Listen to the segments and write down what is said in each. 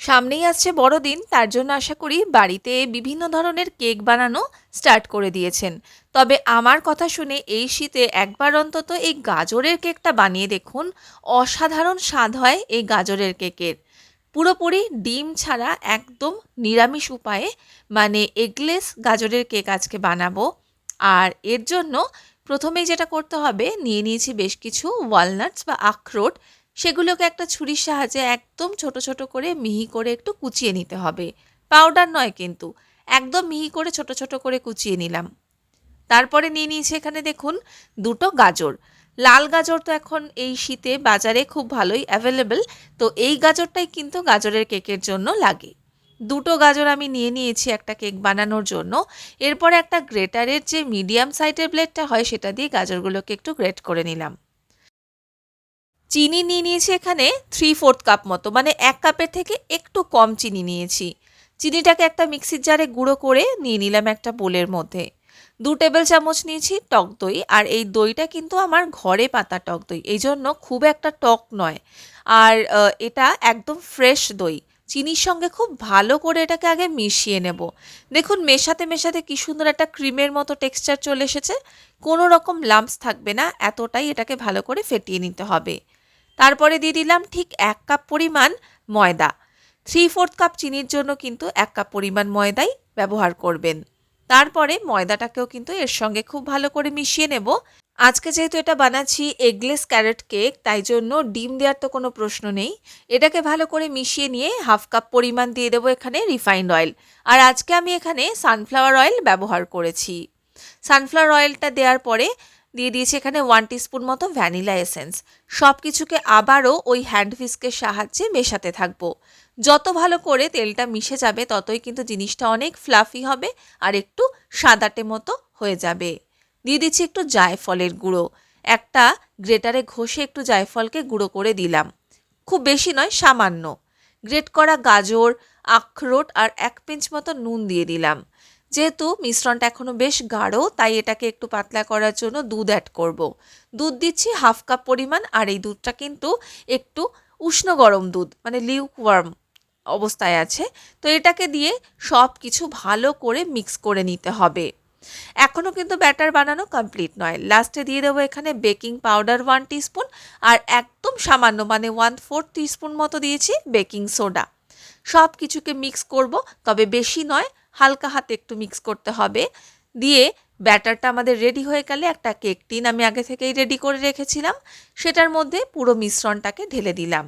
সামনেই আসছে বড়দিন, তার জন্য আশা করি বাড়িতে বিভিন্ন ধরনের কেক বানানো স্টার্ট করে দিয়েছেন। তবে আমার কথা শুনে এই শীতে একবার অন্তত এই গাজরের কেকটা বানিয়ে দেখুন। অসাধারণ স্বাদ হয় এই গাজরের কেকের। পুরোপুরি ডিম ছাড়া একদম নিরামিষ উপায়ে, মানে এগলেস গাজরের কেক আজকে বানাবো। আর এর জন্য প্রথমেই যেটা করতে হবে, নিয়ে নিয়েছি বেশ কিছু ওয়ালনাটস বা আখরোট। সেগুলোকে একটা ছুরির সাহায্যে একদম ছোট ছোট করে মিহি করে একটু কুচিয়ে নিতে হবে। পাউডার নয় কিন্তু, একদম মিহি করে ছোট ছোট করে কুচিয়ে নিলাম। তারপরে নিয়ে নিয়েছি এখানে দেখুন দুটো গাজর। লাল গাজর তো এখন এই শীতে বাজারে খুব ভালোই অ্যাভেলেবেল। তো এই গাজরটাই কিন্তু গাজরের কেকের জন্য লাগে। দুটো গাজর আমি নিয়ে নিয়েছি একটা কেক বানানোর জন্য। এরপরে একটা গ্রেটারের যে মিডিয়াম সাইজের ব্লেডটা হয় সেটা দিয়ে গাজরগুলোকে একটু গ্রেট করে নিলাম। চিনি নিয়ে নিয়েছি এখানে 3/4 কাপ মতো, মানে 1 কাপের থেকে একটু কম চিনি নিয়েছি। চিনিটাকে একটা মিক্সির জারে গুঁড়ো করে নিয়ে নিলাম একটা বোলের মধ্যে। 2 টেবিল চামচ নিয়েছি টক দই, আর এই দইটা কিন্তু আমার ঘরে পাতা টক দই, এই জন্য খুব একটা টক নয়। আর এটা একদম ফ্রেশ দই। চিনির সঙ্গে খুব ভালো করে এটাকে আগে মিশিয়ে নেব। দেখুন মেশাতে মেশাতে কি সুন্দর একটা ক্রিমের মতো টেক্সচার চলে এসেছে। কোনো রকম লাম্পস থাকবে না, এতটাই এটাকে ভালো করে ফেটিয়ে নিতে হবে। তারপরে দিয়ে দিলাম ঠিক 1 কাপ পরিমাণ ময়দা। 3/4 কাপ চিনির জন্য কিন্তু 1 কাপ পরিমাণ ময়দাই ব্যবহার করবেন। তারপরে ময়দাটাকেও কিন্তু এর সঙ্গে খুব ভালো করে মিশিয়ে নেব। আজকে যেহেতু এটা বানাচ্ছি এগলেস ক্যারট কেক, তাই জন্য ডিম দেওয়ার তো কোনো প্রশ্ন নেই। এটাকে ভালো করে মিশিয়ে নিয়ে 1/2 কাপ পরিমাণ দিয়ে দেবো এখানে রিফাইন্ড অয়েল। আর আজকে আমি এখানে সানফ্লাওয়ার অয়েল ব্যবহার করেছি। সানফ্লাওয়ার অয়েলটা দেওয়ার পরে দিয়ে দিয়েছি এখানে 1 টিস্পুন মতো ভ্যানিলা এসেন্স। সব কিছুকে আবারও ওই হ্যান্ড হুইস্কের সাহায্যে মেশাতে থাকবো। যত ভালো করে তেলটা মিশে যাবে ততই কিন্তু জিনিসটা অনেক ফ্লাফি হবে আর একটু সাদাটে মতো হয়ে যাবে। দিয়ে দিচ্ছি একটু জায়ফলের গুঁড়ো। একটা গ্রেটারে ঘষে একটু জায়ফলকে গুঁড়ো করে দিলাম। খুব বেশি নয়, সামান্য। গ্রেট করা গাজর, আখরোট আর 1 পিঞ্চ মতো নুন দিয়ে দিলাম। যেহেতু মিশ্রণটা এখনো বেশ গাঢ়, তাই এটাকে একটু পাতলা করার জন্য দুধ অ্যাড করব। দুধ দিচ্ছি 1/2 কাপ পরিমাণ, আর এই দুধটা কিন্তু একটু উষ্ণ গরম দুধ, মানে লিউকওয়ার্ম অবস্থায় আছে। তো এটাকে দিয়ে সব কিছু ভালো করে মিক্স করে নিতে হবে। এখনও কিন্তু ব্যাটার বানানো কমপ্লিট নয়। লাস্টে দিয়ে দেবো এখানে বেকিং পাউডার 1 টিস্পুন, আর একদম সামান্য, মানে 1/4 টিস্পুন মতো দিয়েছি বেকিং সোডা। সব কিছুকে মিক্স করব, তবে বেশি নয়, হালকা হাতে একটু মিক্স করতে হবে। দিয়ে ব্যাটারটা আমাদের রেডি হয়ে গেলে একটা কেক টিন আমি আগে থেকেই রেডি করে রেখেছিলাম, সেটার মধ্যে পুরো মিশ্রণটাকে ঢেলে দিলাম।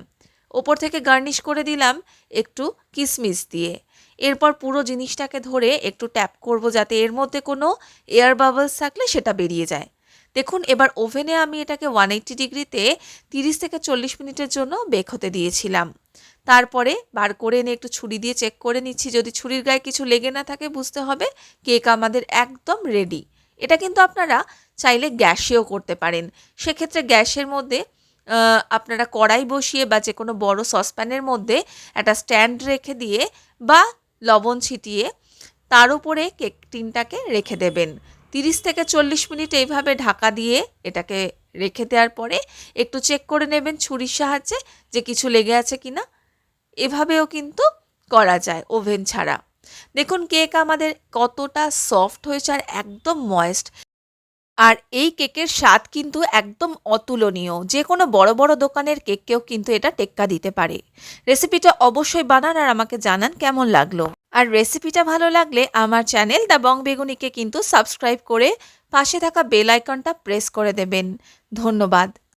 ওপর থেকে গার্নিশ করে দিলাম একটু কিশমিশ দিয়ে। এরপর পুরো জিনিসটাকে ধরে একটু ট্যাপ করব যাতে এর মধ্যে কোনো এয়ার বাবলস থাকলে সেটা বেরিয়ে যায়। দেখুন এবার ওভেনে আমি এটাকে 180 ডিগ্রিতে 30 থেকে 40 মিনিটের জন্য বেক হতে দিয়েছিলাম। তারপরে বার করে এনে একটু ছুরি দিয়ে চেক করে নিচ্ছি, যদি ছুরির গায়ে কিছু লেগে না থাকে বুঝতে হবে কেক আমাদের একদম রেডি। এটা কিন্তু আপনারা চাইলে গ্যাসেও করতে পারেন। সেক্ষেত্রে গ্যাসের মধ্যে আপনারা কড়াই বসিয়ে বা যে কোনো বড় সসপ্যানের মধ্যে একটা স্ট্যান্ড রেখে দিয়ে বা লবণ ছিটিয়ে তার উপরে কেক টিনটাকে রেখে দেবেন। 30 থেকে 40 মিনিট এইভাবে ঢাকা দিয়ে এটাকে রেখে দেওয়ার পরে একটু চেক করে নেবেন ছুরির সাহায্যে যে কিছু লেগে আছে কিনা। এভাবেও কিন্তু করা যায় ওভেন ছাড়া। দেখুন কেক আমাদের কতটা সফট হয়েছে আর একদম ময়েস্ট। আর এই কেকের স্বাদ কিন্তু একদম অতুলনীয়। যে কোনো বড় বড় দোকানের কেককেও কিন্তু এটা টেক্কা দিতে পারে। রেসিপিটা অবশ্যই বানান আর আমাকে জানান কেমন লাগলো। আর রেসিপিটা ভালো লাগলে আমার চ্যানেল দ্য বং বেগুনিকে কিন্তু সাবস্ক্রাইব করে পাশে থাকা বেল আইকনটা প্রেস করে দেবেন। ধন্যবাদ।